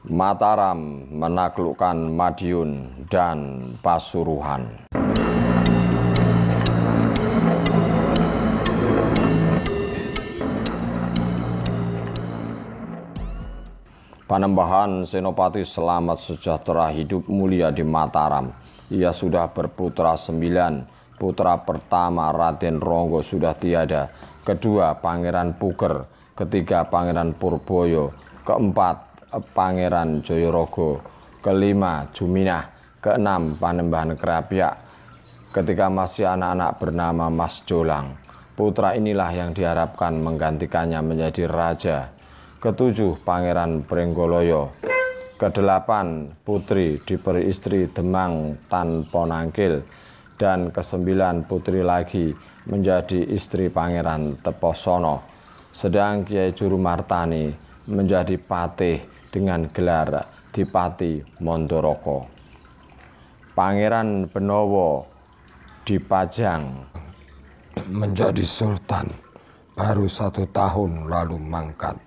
Mataram menaklukkan Madiun dan Pasuruan. Panembahan Senopati selamat sejahtera hidup mulia di Mataram. Ia sudah berputra 9. Putra pertama Raden Ronggo sudah tiada. Kedua Pangeran Puger. Ketiga Pangeran Purboyo. Keempat Pangeran Joyorogo. Kelima Juminah. Keenam Panembahan Krapyak. Ketika masih anak-anak bernama Mas Jolang. Putra inilah yang diharapkan menggantikannya menjadi raja. Ketujuh Pangeran Prenggoloyo. Kedelapan putri diberi istri Demang Tan Ponangkil. Dan kesembilan putri lagi menjadi istri Pangeran Teposono. Sedang Kiai Jurumartani menjadi patih dengan gelar Dipati Mondoroko. Pangeran Benowo dipajang menjadi sultan baru 1 tahun lalu mangkat.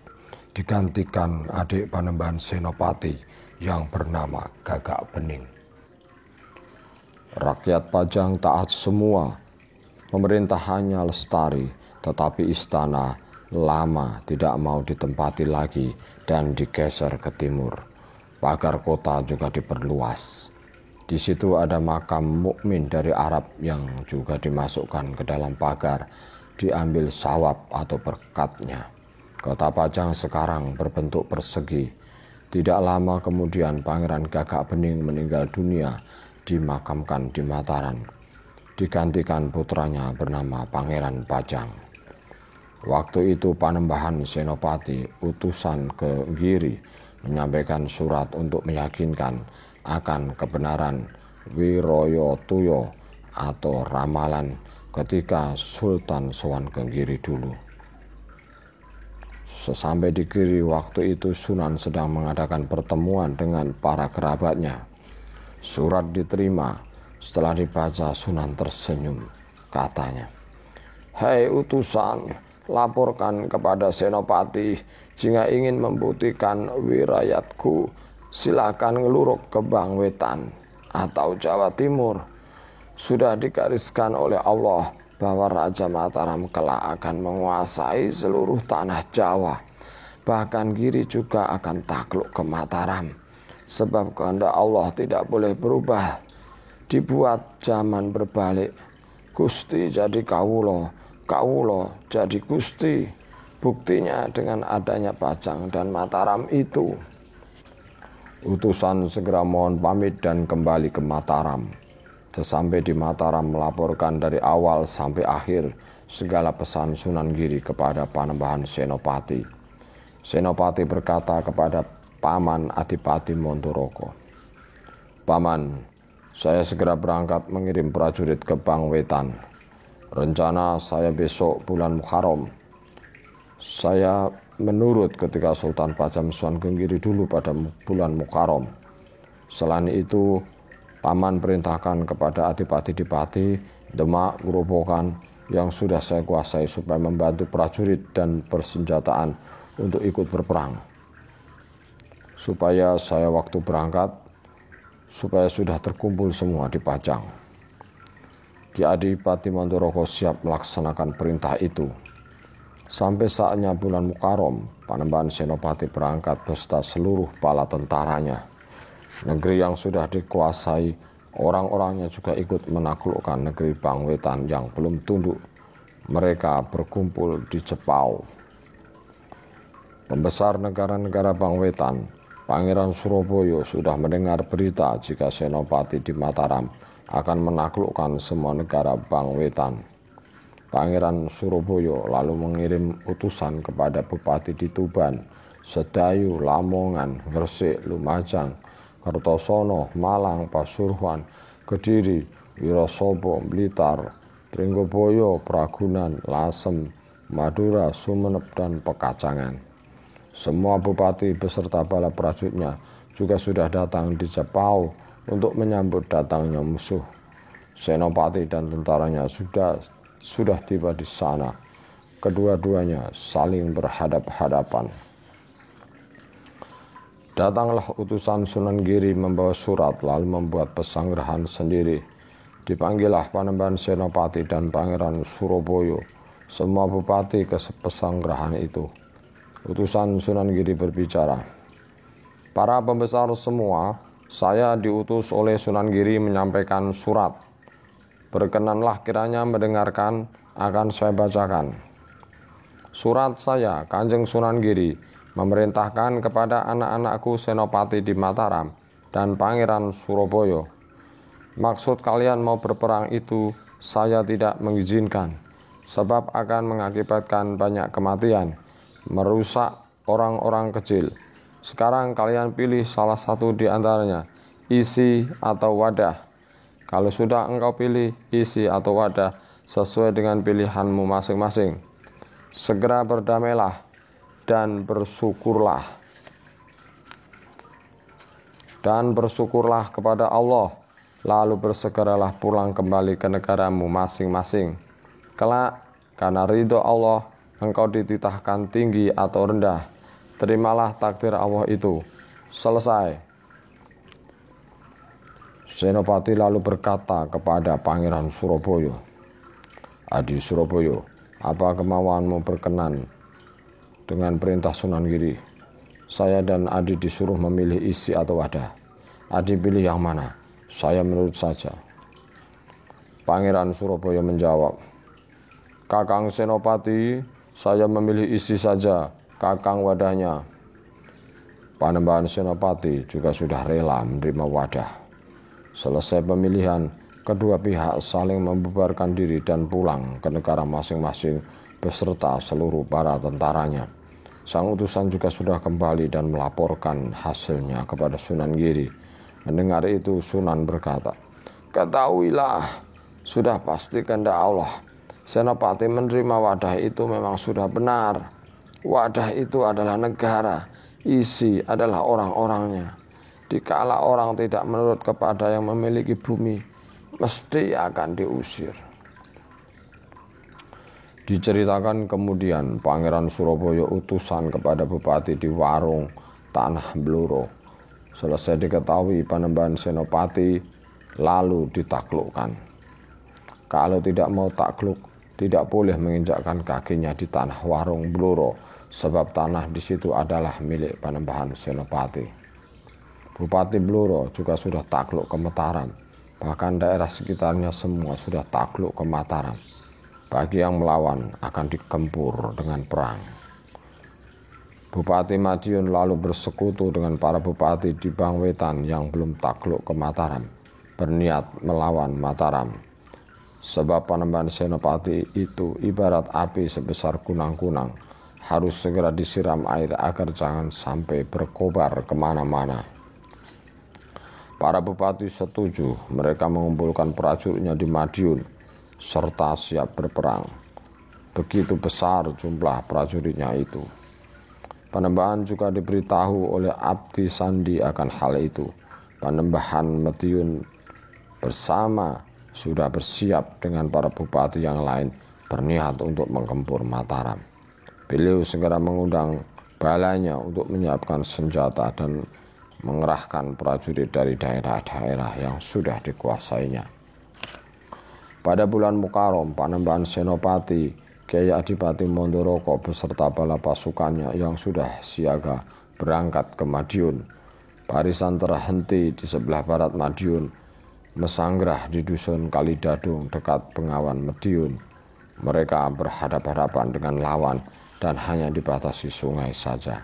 Digantikan adik Panembahan Senopati yang bernama Gagak Bening. Rakyat Pajang taat semua, pemerintahannya lestari, tetapi istana lama tidak mau ditempati lagi dan digeser ke timur. Pagar kota juga diperluas. Di situ ada makam mukmin dari Arab yang juga dimasukkan ke dalam pagar, diambil sawab atau berkatnya. Kota Pajang sekarang berbentuk persegi. Tidak lama kemudian Pangeran Gagak Bening meninggal dunia, dimakamkan di Mataram, digantikan putranya bernama Pangeran Pajang. Waktu itu Panembahan Senopati utusan ke Giri menyampaikan surat untuk meyakinkan akan kebenaran Wiroyotuyo atau ramalan ketika Sultan sowan ke Giri dulu. Sesampai di Giri waktu itu Sunan sedang mengadakan pertemuan dengan para kerabatnya. Surat diterima. Setelah dibaca Sunan tersenyum. Katanya, "Hei utusan, laporkan kepada Senopati jika ingin membuktikan wilayatku, silakan ngeluruk ke Bangwetan atau Jawa Timur. Sudah digariskan oleh Allah bahwa Raja Mataram kelak akan menguasai seluruh tanah Jawa. Bahkan Giri juga akan takluk ke Mataram. Sebab kehendak Allah tidak boleh berubah. Dibuat zaman berbalik. Gusti jadi kawulo, kawulo jadi Gusti. Buktinya dengan adanya Pajang dan Mataram itu." Utusan segera mohon pamit dan kembali ke Mataram. Sesampai di Mataram melaporkan dari awal sampai akhir segala pesan Sunan Giri kepada Panembahan Senopati. Senopati berkata kepada Paman Adipati Mondoroko, "Paman, saya segera berangkat mengirim prajurit ke Bangwetan. Rencana saya besok bulan Muharram. Saya menurut ketika Sultan Pajam sowan ke Giri dulu pada bulan Muharram. Selain itu, Paman perintahkan kepada Adipati-dipati Demak, Grobogan yang sudah saya kuasai supaya membantu prajurit dan persenjataan untuk ikut berperang. Supaya saya waktu berangkat, supaya sudah terkumpul semua di Pajang." Ki Adipati Mondoroko siap melaksanakan perintah itu. Sampai saatnya bulan Muharram, Panembahan Senopati berangkat beserta seluruh bala tentaranya. Negeri yang sudah dikuasai, orang-orangnya juga ikut menaklukkan negeri Bangwetan yang belum tunduk. Mereka berkumpul di Jepau. Pembesar negara-negara Bangwetan, Pangeran Surabaya sudah mendengar berita jika Senopati di Mataram akan menaklukkan semua negara Bangwetan. Pangeran Surabaya lalu mengirim utusan kepada Bupati di Tuban, Sedayu, Lamongan, Gresik, Lumajang, Kertosono, Malang, Pasuruan, Kediri, Wirosobo, Blitar, Pringgoboyo, Pragunan, Lasem, Madura, Sumeneb, dan Pekacangan. Semua bupati beserta bala prajuritnya juga sudah datang di Jepau untuk menyambut datangnya musuh. Senopati dan tentaranya sudah tiba di sana. Kedua-duanya saling berhadap-hadapan. Datanglah utusan Sunan Giri membawa surat lalu membuat pesanggrahan sendiri. Dipanggillah Panembahan Senopati dan Pangeran Surabaya, semua bupati ke pesanggrahan itu. Utusan Sunan Giri berbicara, "Para pembesar semua, saya diutus oleh Sunan Giri menyampaikan surat. Berkenanlah kiranya mendengarkan, akan saya bacakan. Surat saya, Kanjeng Sunan Giri, memerintahkan kepada anak-anakku Senopati di Mataram dan Pangeran Surabaya. Maksud kalian mau berperang itu saya tidak mengizinkan, sebab akan mengakibatkan banyak kematian, merusak orang-orang kecil. Sekarang kalian pilih salah satu di antaranya, isi atau wadah. Kalau sudah engkau pilih isi atau wadah sesuai dengan pilihanmu masing-masing, segera berdamailah dan bersyukurlah. Dan bersyakurlah kepada Allah, lalu bersegeralah pulang kembali ke negaramu masing-masing. Kelak, karena ridho Allah, engkau dititahkan tinggi atau rendah. Terimalah takdir Allah itu." Selesai. Senopati lalu berkata kepada Pangeran Surabaya, "Adi Surabaya, apa kemauanmu berkenan dengan perintah Sunan Giri? Saya dan Adi disuruh memilih isi atau wadah. Adi pilih yang mana? Saya menurut saja." Pangeran Surabaya menjawab, "Kakang Senopati, saya memilih isi saja, kakang wadahnya." Panembahan Senopati juga sudah rela menerima wadah. Selesai pemilihan, kedua pihak saling membubarkan diri dan pulang ke negara masing-masing beserta seluruh para tentaranya. Sang utusan juga sudah kembali dan melaporkan hasilnya kepada Sunan Giri. Mendengar itu, Sunan berkata, "Ketahuilah, sudah pasti kehendak Allah. Senopati menerima wadah itu memang sudah benar. Wadah itu adalah negara, isi adalah orang-orangnya. Dikala orang tidak menurut kepada yang memiliki bumi, mesti akan diusir." Diceritakan kemudian Pangeran Surabaya utusan kepada bupati di Warung Tanah Bluro. Selesai diketahui Panembahan Senopati, lalu ditaklukkan. Kalau tidak mau takluk, tidak boleh menginjakkan kakinya di tanah Warung Bluro, sebab tanah di situ adalah milik Panembahan Senopati. Bupati Bluro juga sudah takluk ke Mataram, bahkan daerah sekitarnya semua sudah takluk ke Mataram. Bagi yang melawan akan dikempur dengan perang. Bupati Madiun lalu bersekutu dengan para bupati di Bangwetan yang belum takluk ke Mataram, berniat melawan Mataram. Sebab Panembahan Senopati itu ibarat api sebesar kunang-kunang, harus segera disiram air agar jangan sampai berkobar kemana-mana. Para bupati setuju, mereka mengumpulkan prajuritnya di Madiun, serta siap berperang. Begitu besar jumlah prajuritnya itu. Panembahan juga diberitahu oleh Abdi Sandi akan hal itu. Panembahan Madiun bersama sudah bersiap dengan para bupati yang lain berniat untuk menggempur Mataram. Beliau segera mengundang balanya untuk menyiapkan senjata dan mengerahkan prajurit dari daerah-daerah yang sudah dikuasainya. Pada bulan Mukarram, Panembahan Senopati, Kyai Adipati Mondoroko beserta bala pasukannya yang sudah siaga berangkat ke Madiun. Barisan terhenti di sebelah barat Madiun, mesanggrah di dusun Kalidadung dekat Bengawan Madiun. Mereka berhadapan-hadapan dengan lawan dan hanya dibatasi sungai saja.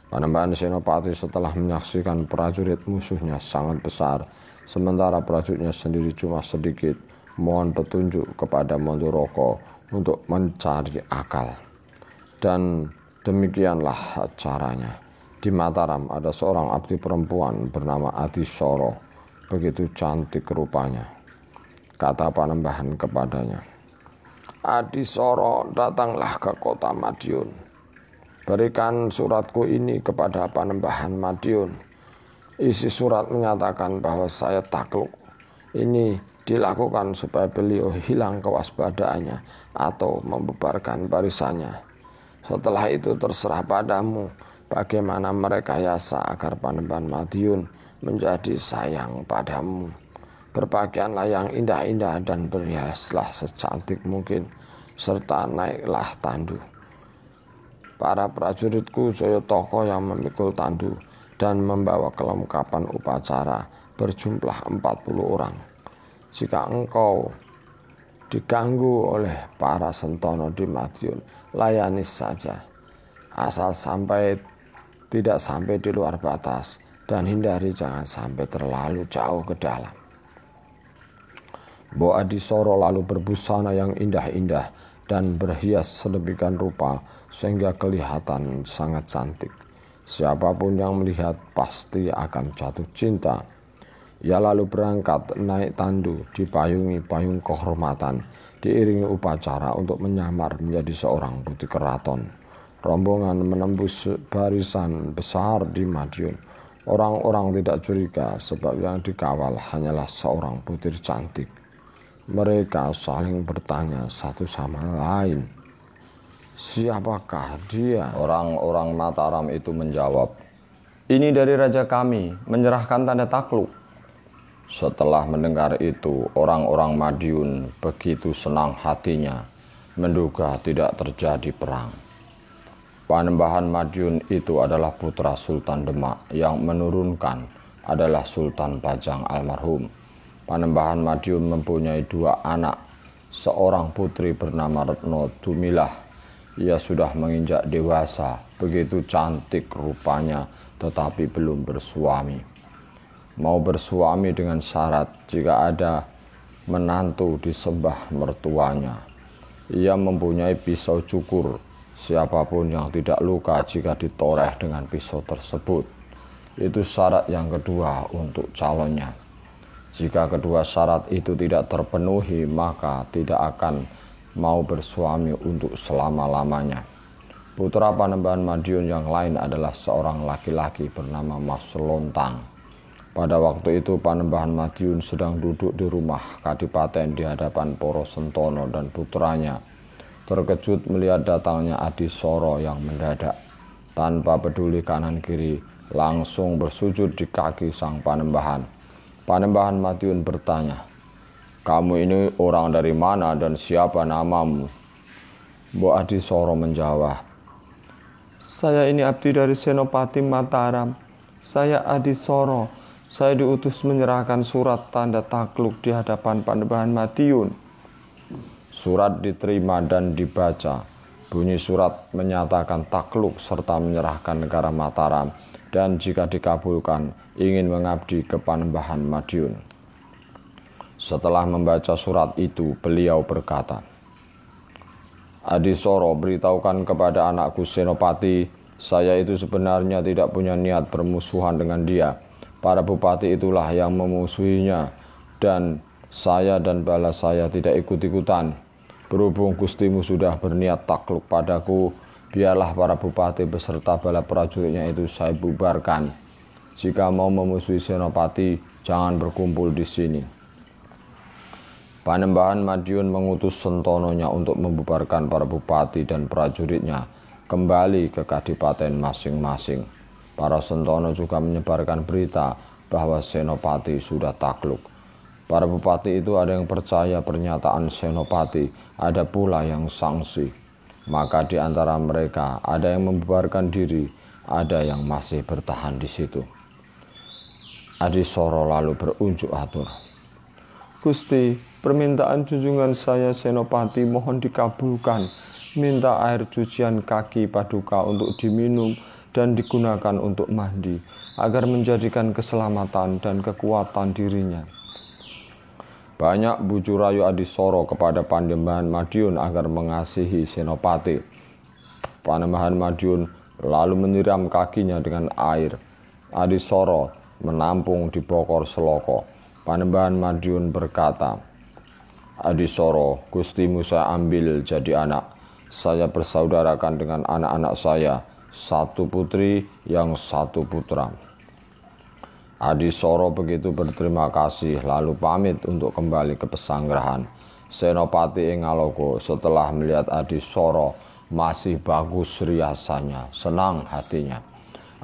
Panembahan Senopati setelah menyaksikan prajurit musuhnya sangat besar, sementara prajuritnya sendiri cuma sedikit, mohon petunjuk kepada Mondoroko untuk mencari akal. Dan demikianlah caranya. Di Mataram ada seorang abdi perempuan bernama Adisoro, begitu cantik rupanya. Kata Panembahan kepadanya, "Adisoro, datanglah ke kota Madiun. Berikan suratku ini kepada Panembahan Madiun. Isi surat menyatakan bahwa saya takluk. Ini dilakukan supaya beliau hilang kewaspadaannya atau membubarkan barisannya. Setelah itu terserah padamu bagaimana merekayasa agar Panembahan Madiun menjadi sayang padamu. Berpakaianlah yang indah-indah dan berhiaslah secantik mungkin, serta naiklah tandu. Para prajuritku Jaya Toko yang memikul tandu dan membawa kelengkapan upacara berjumlah 40 orang. Jika engkau diganggu oleh para sentono di Madiun, layani saja, asal tidak sampai di luar batas, dan hindari jangan sampai terlalu jauh ke dalam. Mbok Adisoro lalu berbusana yang indah-indah dan berhias sedemikian rupa sehingga kelihatan sangat cantik. Siapapun yang melihat pasti akan jatuh cinta. Ia lalu berangkat naik tandu dipayungi payung kehormatan, diiringi upacara untuk menyamar menjadi seorang putri keraton. Rombongan menembus barisan besar di Madiun. Orang-orang tidak curiga sebab yang dikawal hanyalah seorang putri cantik. Mereka saling bertanya satu sama lain, siapakah dia? Orang-orang Mataram itu menjawab, "Ini dari raja kami, menyerahkan tanda takluk." Setelah mendengar itu, orang-orang Madiun begitu senang hatinya, menduga tidak terjadi perang. Panembahan Madiun itu adalah putra Sultan Demak, yang menurunkan adalah Sultan Bajang almarhum. Panembahan Madiun mempunyai 2 anak, seorang putri bernama Retno Tumilah. Ia sudah menginjak dewasa, begitu cantik rupanya, tetapi belum bersuami. Mau bersuami dengan syarat jika ada menantu disembah mertuanya. Ia mempunyai pisau cukur, siapapun yang tidak luka jika ditoreh dengan pisau tersebut. Itu syarat yang kedua untuk calonnya. Jika kedua syarat itu tidak terpenuhi, maka tidak akan mau bersuami untuk selama-lamanya. Putra Panembahan Madiun yang lain adalah seorang laki-laki bernama Mas Lontang. Pada waktu itu Panembahan Madiun sedang duduk di rumah kadipaten di hadapan Poro Sentono dan putranya. Terkejut melihat datangnya Adisoro yang mendadak. Tanpa peduli kanan kiri, langsung bersujud di kaki sang Panembahan. Panembahan Madiun bertanya, "Kamu ini orang dari mana dan siapa namamu?" Mbok Adisoro menjawab, "Saya ini abdi dari Senopati Mataram. Saya Adisoro. Saya diutus menyerahkan surat tanda takluk di hadapan Panembahan Madiun." Surat diterima dan dibaca. Bunyi surat menyatakan takluk serta menyerahkan negara Mataram, dan jika dikabulkan ingin mengabdi ke Panembahan Madiun. Setelah membaca surat itu, beliau berkata, "Adisoro, beritahukan kepada anakku Senopati, saya itu sebenarnya tidak punya niat bermusuhan dengan dia. Para bupati itulah yang memusuhinya, dan saya dan bala saya tidak ikut-ikutan. Berhubung Gustimu sudah berniat takluk padaku, biarlah para bupati beserta bala prajuritnya itu saya bubarkan. Jika mau memusuhi Senopati, jangan berkumpul di sini." Panembahan Madiun mengutus sentononya untuk membubarkan para bupati dan prajuritnya kembali ke kadipaten masing-masing. Para sentono juga menyebarkan berita bahwa Senopati sudah takluk. Para bupati itu ada yang percaya pernyataan Senopati, ada pula yang sangsi. Maka di antara mereka ada yang membubarkan diri, ada yang masih bertahan di situ. Adisoro lalu berunjuk atur, "Gusti, permintaan junjungan saya Senopati mohon dikabulkan. Minta air cucian kaki paduka untuk diminum dan digunakan untuk mandi, agar menjadikan keselamatan dan kekuatan dirinya." Banyak bujuk rayu Adisoro kepada Panembahan Madiun agar mengasihi Senopati. Panembahan Madiun lalu menyiram kakinya dengan air. Adisoro menampung di Bokor Seloko. Panembahan Madiun berkata, "Adisoro, Gustimu saya ambil jadi anak. Saya bersaudarakan dengan anak-anak saya, 1 putri yang 1 putra." Adisoro begitu berterima kasih lalu pamit untuk kembali ke pesanggrahan. Senopati Engalogo setelah melihat Adisoro masih bagus riasannya, senang hatinya.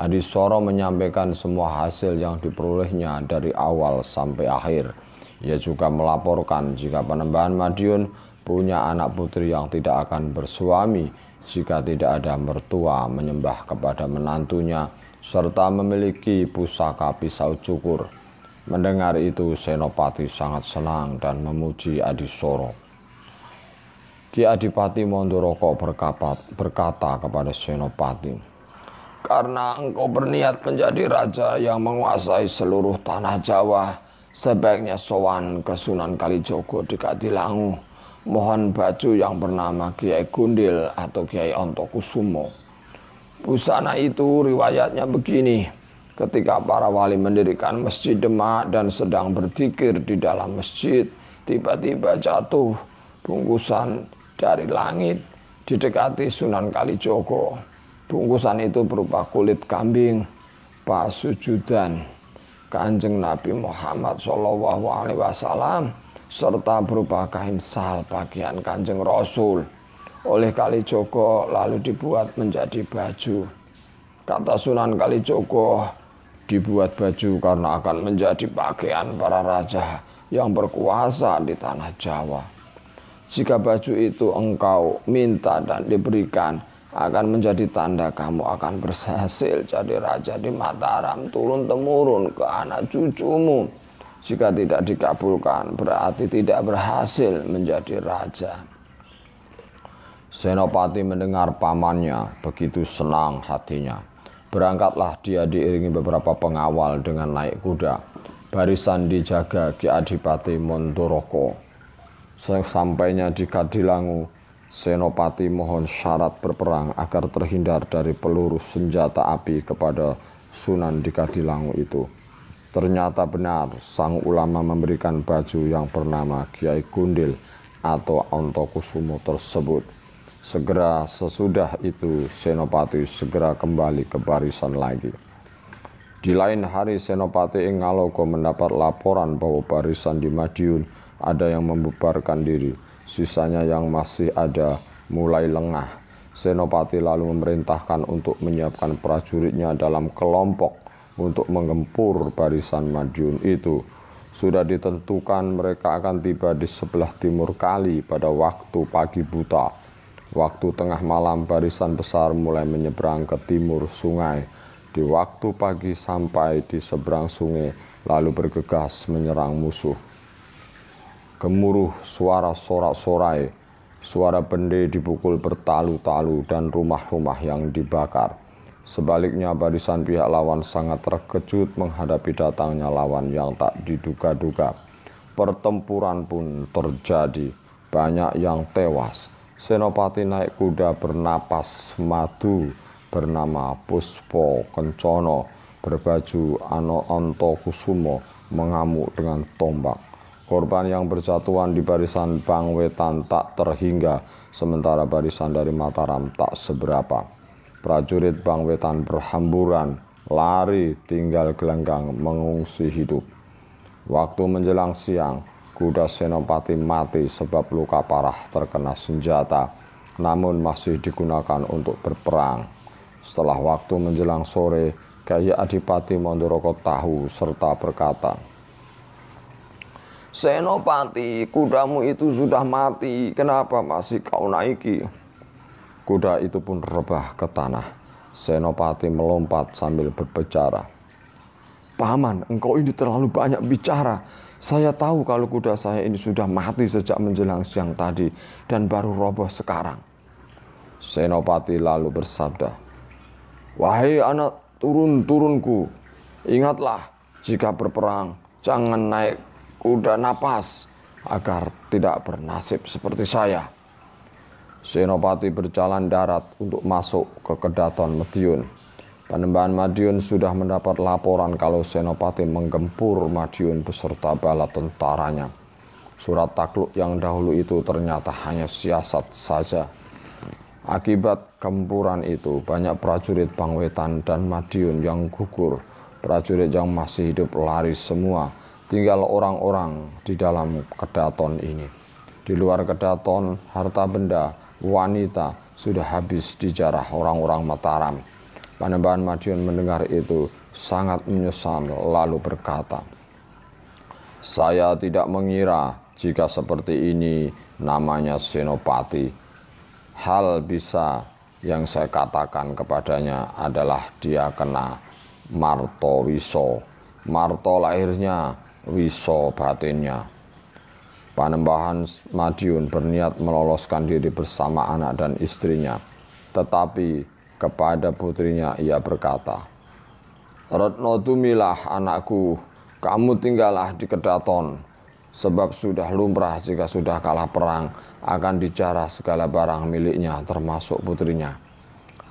Adisoro menyampaikan semua hasil yang diperolehnya dari awal sampai akhir. Ia juga melaporkan jika Panembahan Madiun punya anak putri yang tidak akan bersuami jika tidak ada mertua menyembah kepada menantunya serta memiliki pusaka pisau cukur. Mendengar itu Senopati sangat senang dan memuji Adisoro. Ki Adipati Mondoroko berkata kepada Senopati, "Karena engkau berniat menjadi raja yang menguasai seluruh tanah Jawa, sebaiknya sowan ke Sunan Kalijogo di Kadilangu. Mohon baju yang bernama Kiai Gundil atau Kiai Ontokusumo. Busana itu riwayatnya begini. Ketika para wali mendirikan Masjid Demak dan sedang berzikir di dalam masjid, tiba-tiba jatuh bungkusan dari langit didekati Sunan Kalijogo. Bungkusan itu berupa kulit kambing, pasujudan Kanjeng Nabi Muhammad SAW, serta berupa kain sal bagian Kanjeng Rasul. Oleh Kalijogo lalu dibuat menjadi baju. Kata Sunan Kalijogo, dibuat baju karena akan menjadi pakaian para raja yang berkuasa di tanah Jawa. Jika baju itu engkau minta dan diberikan, akan menjadi tanda kamu akan berhasil jadi raja di Mataram turun-temurun ke anak cucumu. Jika tidak dikabulkan, berarti tidak berhasil menjadi raja." Senopati mendengar pamannya, begitu senang hatinya. Berangkatlah dia diiringi beberapa pengawal dengan naik kuda. Barisan dijaga Ki Adipati Mondoroko. Sesampainya di Kadilangu, Senopati mohon syarat berperang agar terhindar dari peluru senjata api kepada Sunan di Kadilangu itu. Ternyata benar, sang ulama memberikan baju yang bernama Kiai Gundil atau Ontokusumo tersebut. Segera sesudah itu Senopati segera kembali ke barisan lagi. Di lain hari Senopati ing Ngalogo mendapat laporan bahwa barisan di Madiun ada yang membubarkan diri. Sisanya yang masih ada mulai lengah. Senopati lalu memerintahkan untuk menyiapkan prajuritnya dalam kelompok untuk menggempur barisan Madiun itu. Sudah ditentukan mereka akan tiba di sebelah timur kali pada waktu pagi buta. Waktu tengah malam barisan besar mulai menyeberang ke timur sungai. Di waktu pagi sampai di seberang sungai lalu bergegas menyerang musuh. Gemuruh suara sorak-sorai, suara bende dipukul bertalu-talu dan rumah-rumah yang dibakar. Sebaliknya barisan pihak lawan sangat terkejut menghadapi datangnya lawan yang tak diduga-duga. Pertempuran pun terjadi, banyak yang tewas. Senopati naik kuda bernapas madu bernama Puspo Kencono, berbaju Ontokusumo, mengamuk dengan tombak. Korban yang berjatuhan di barisan Bangwetan tak terhingga, sementara barisan dari Mataram tak seberapa. Prajurit Bangwetan berhamburan, lari tinggal gelenggang mengungsi hidup. Waktu menjelang siang, kuda Senopati mati sebab luka parah terkena senjata, namun masih digunakan untuk berperang. Setelah waktu menjelang sore, Kyai Adipati Mondoroko tahu serta berkata, "Senopati, kudamu itu sudah mati, kenapa masih kau naiki?" Kuda itu pun rebah ke tanah. Senopati melompat sambil berbicara, "Paman, engkau ini terlalu banyak bicara. Saya tahu kalau kuda saya ini sudah mati sejak menjelang siang tadi dan baru roboh sekarang." Senopati lalu bersabda, "Wahai anak turun-turunku, ingatlah jika berperang jangan naik kuda napas agar tidak bernasib seperti saya." Senopati berjalan darat untuk masuk ke Kedaton Madiun. Panembahan Madiun sudah mendapat laporan kalau Senopati menggempur Madiun beserta bala tentaranya. Surat takluk yang dahulu itu ternyata hanya siasat saja. Akibat gempuran itu, banyak prajurit Bangwetan dan Madiun yang gugur. Prajurit yang masih hidup lari semua. Tinggal orang-orang di dalam Kedaton ini. Di luar Kedaton, harta benda, wanita sudah habis dijarah orang-orang Mataram. Panembahan Madiun mendengar itu sangat menyesal lalu berkata, "Saya tidak mengira jika seperti ini namanya Senopati. Hal bisa yang saya katakan kepadanya adalah dia kena marto wiso. Marto lahirnya, wiso batinnya." Panembahan Madiun berniat meloloskan diri bersama anak dan istrinya. Tetapi kepada putrinya ia berkata, "Retno Tumilah anakku, kamu tinggallah di Kedaton. Sebab sudah lumrah jika sudah kalah perang akan dijarah segala barang miliknya termasuk putrinya.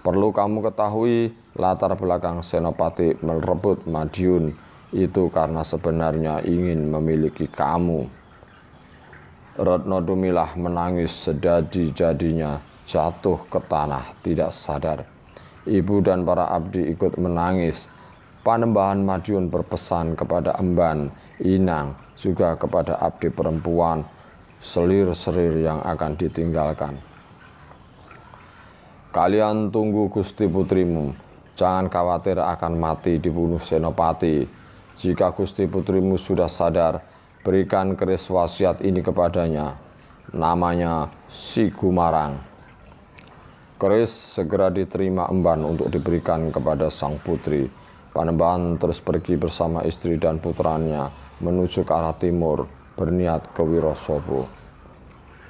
Perlu kamu ketahui latar belakang Senopati merebut Madiun itu karena sebenarnya ingin memiliki kamu." Retno Tumilah menangis sedadi-jadinya jatuh ke tanah tidak sadar. Ibu dan para abdi ikut menangis. Panembahan Madiun berpesan kepada emban, inang, juga kepada abdi perempuan, selir-selir yang akan ditinggalkan. "Kalian tunggu Gusti putrimu. Jangan khawatir akan mati dibunuh Senopati. Jika Gusti putrimu sudah sadar, berikan keris wasiat ini kepadanya. Namanya Si Gumarang." Keris segera diterima emban untuk diberikan kepada sang putri. Panembahan terus pergi bersama istri dan putranya menuju ke arah timur, berniat ke Wirosobo.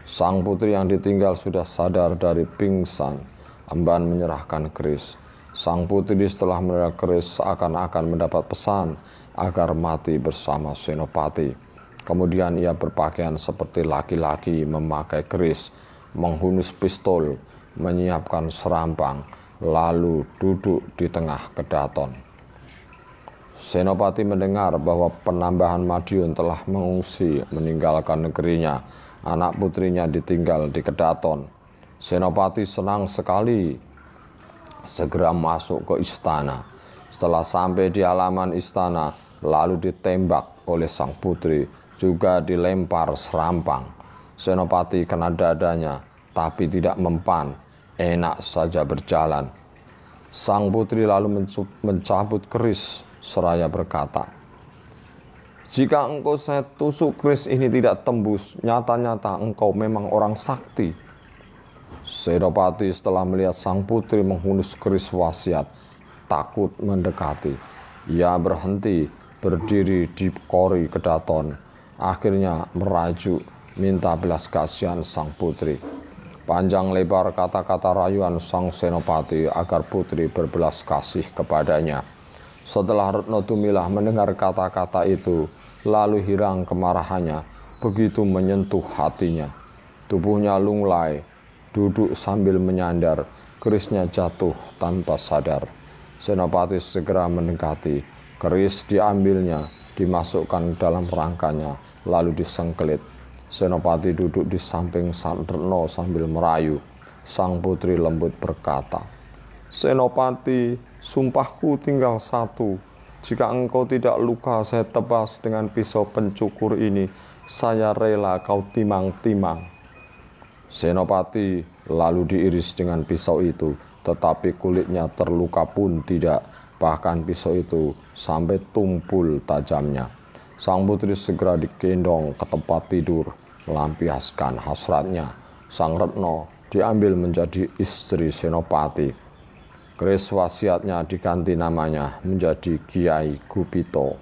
Sang putri yang ditinggal sudah sadar dari pingsan. Emban menyerahkan keris. Sang putri setelah menerima keris seakan-akan mendapat pesan agar mati bersama Senopati. Kemudian ia berpakaian seperti laki-laki memakai keris, menghunus pistol, menyiapkan serampang, lalu duduk di tengah Kedaton. Senopati mendengar bahwa Panembahan Madiun telah mengungsi meninggalkan negerinya. Anak putrinya ditinggal di Kedaton. Senopati senang sekali, segera masuk ke istana. Setelah sampai di halaman istana, lalu ditembak oleh sang putri, juga dilempar serampang. Senopati kena dadanya, tapi tidak mempan, enak saja berjalan. Sang putri lalu mencabut keris seraya berkata, "Jika engkau saya tusuk keris ini tidak tembus, nyata-nyata engkau memang orang sakti." Senopati setelah melihat sang putri menghunus keris wasiat, takut mendekati. Ia berhenti, berdiri di kori Kedaton. Akhirnya merajuk minta belas kasihan sang putri. Panjang lebar kata-kata rayuan sang Senopati agar putri berbelas kasih kepadanya. Setelah Retno Tumilah mendengar kata-kata itu, lalu hilang kemarahannya, begitu menyentuh hatinya. Tubuhnya lunglai, duduk sambil menyandar, kerisnya jatuh tanpa sadar. Senopati segera mendekati, keris diambilnya, dimasukkan dalam rangkanya, lalu disengkelit. Senopati duduk di samping sang Retno sambil merayu. Sang putri lembut berkata, "Senopati, sumpahku tinggal satu. Jika engkau tidak luka, saya tebas dengan pisau pencukur ini. Saya rela kau timang-timang." Senopati lalu diiris dengan pisau itu, tetapi kulitnya terluka pun tidak. Bahkan pisau itu sampai tumpul tajamnya. Sang putri segera digendong ke tempat tidur, melampiaskan hasratnya. Sang Retno diambil menjadi istri Senopati. Keris wasiatnya diganti namanya menjadi Kiai Gupito.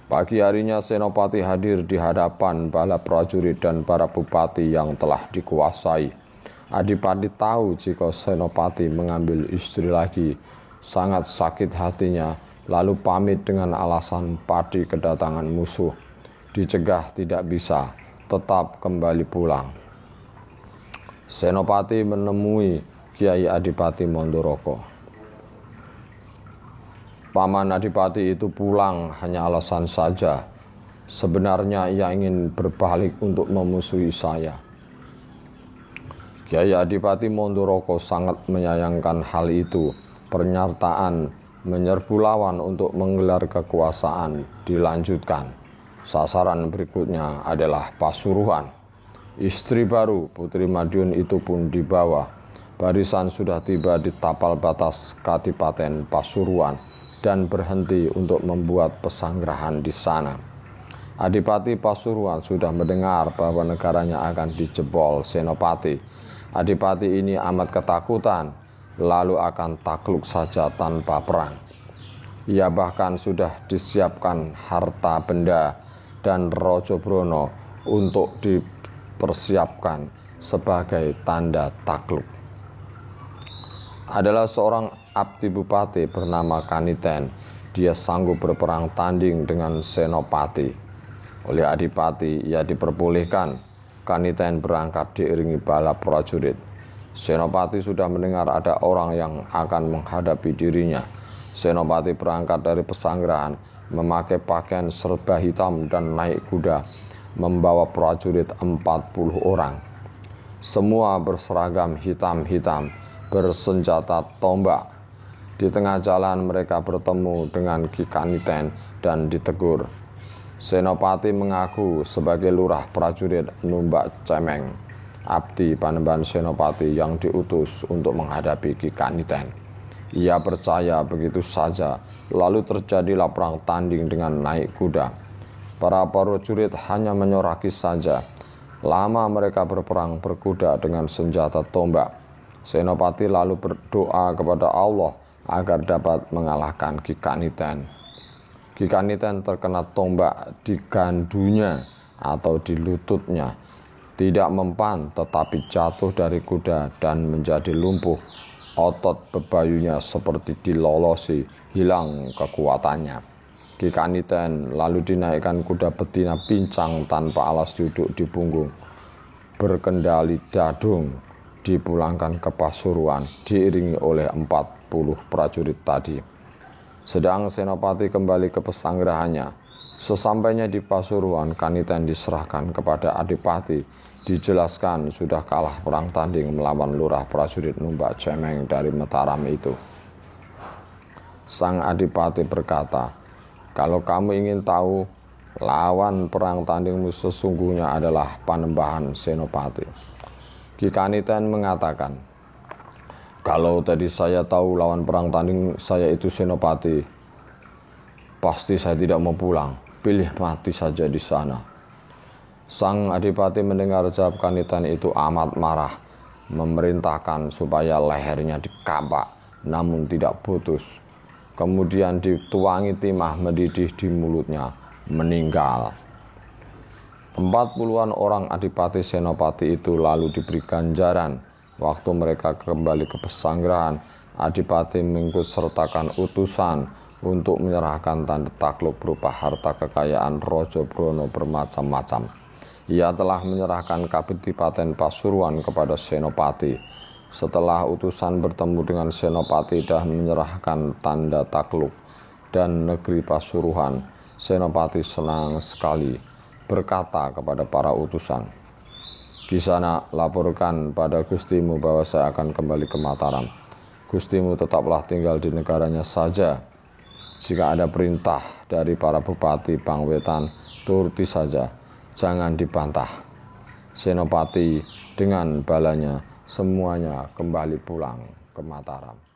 Pagi harinya Senopati hadir di hadapan bala prajurit dan para bupati yang telah dikuasai. Adipati tahu jika Senopati mengambil istri lagi. Sangat sakit hatinya, lalu pamit dengan alasan Pati kedatangan musuh. Dicegah tidak bisa, tetap kembali pulang. Senopati menemui Kiai Adipati Mondoroko. Paman Adipati itu pulang hanya alasan saja. Sebenarnya ia ingin berbalik untuk memusuhi saya. Kiai Adipati Mondoroko sangat menyayangkan hal itu. Pernyataan menyerbu lawan untuk menggelar kekuasaan dilanjutkan. Sasaran berikutnya adalah Pasuruan. Istri baru Putri Madiun itu pun dibawa. Barisan sudah tiba di tapal batas Kadipaten Pasuruan dan berhenti untuk membuat pesanggrahan di sana. Adipati Pasuruan sudah mendengar bahwa negaranya akan dijebol Senopati. Adipati ini amat ketakutan, lalu akan takluk saja tanpa perang. Ia bahkan sudah disiapkan harta benda dan Raja Brono untuk dipersiapkan sebagai tanda takluk. Adalah seorang abdi bupati bernama Kaniten. Dia sanggup berperang tanding dengan Senopati. Oleh Adipati, ia diperbolehkan. Kaniten berangkat diiringi bala prajurit. Senopati sudah mendengar ada orang yang akan menghadapi dirinya. Senopati berangkat dari pesanggrahan, memakai pakaian serba hitam dan naik kuda, membawa prajurit 40 orang. Semua berseragam hitam-hitam, bersenjata tombak. Di tengah jalan mereka bertemu dengan Ki Kaniten dan ditegur. Senopati mengaku sebagai lurah prajurit Numbak Cemeng, abdi Panembahan Senopati yang diutus untuk menghadapi Ki Kaniten. Ia percaya begitu saja, lalu terjadilah perang tanding dengan naik kuda. Para prajurit hanya menyoraki saja. Lama mereka berperang berkuda dengan senjata tombak. Senopati lalu berdoa kepada Allah agar dapat mengalahkan Ki Kaniten. Ki Kaniten terkena tombak di gandunya atau di lututnya. Tidak mempan tetapi jatuh dari kuda dan menjadi lumpuh. Otot bebayunya seperti dilolosi, hilang kekuatannya. Ki Kaniten lalu dinaikkan kuda betina pincang tanpa alas duduk di punggung. Berkendali dadung, dipulangkan ke Pasuruan, diiringi oleh 40 prajurit tadi. Sedang Senopati kembali ke pesanggrahannya. Sesampainya di Pasuruan, Kaniten diserahkan kepada Adipati. Dijelaskan sudah kalah perang tanding melawan lurah prajurit Numbak Cemeng dari Mataram itu. Sang Adipati berkata, "Kalau kamu ingin tahu, lawan perang tandingmu sesungguhnya adalah Panembahan Senopati." Ki Kaniten mengatakan, "Kalau tadi saya tahu lawan perang tanding saya itu Senopati, pasti saya tidak mau pulang, pilih mati saja di sana." Sang Adipati mendengar jawab Kaniten itu amat marah, memerintahkan supaya lehernya dikapak, namun tidak putus. Kemudian dituangi timah mendidih di mulutnya, meninggal. 40-an orang Adipati Senopati itu lalu diberi ganjaran. Waktu mereka kembali ke pesanggrahan, Adipati mengikut sertakan utusan untuk menyerahkan tanda takluk berupa harta kekayaan Raja Brono bermacam-macam. Ia telah menyerahkan Kadipaten Pasuruan kepada Senopati. Setelah utusan bertemu dengan Senopati dan menyerahkan tanda takluk dan negeri Pasuruan, Senopati senang sekali, berkata kepada para utusan, "Kisana, laporkan pada Gustimu bahwa saya akan kembali ke Mataram. Gustimu tetaplah tinggal di negaranya saja. Jika ada perintah dari para bupati Bangwetan, turuti saja. Jangan dibantah." Senopati dengan balanya semuanya kembali pulang ke Mataram.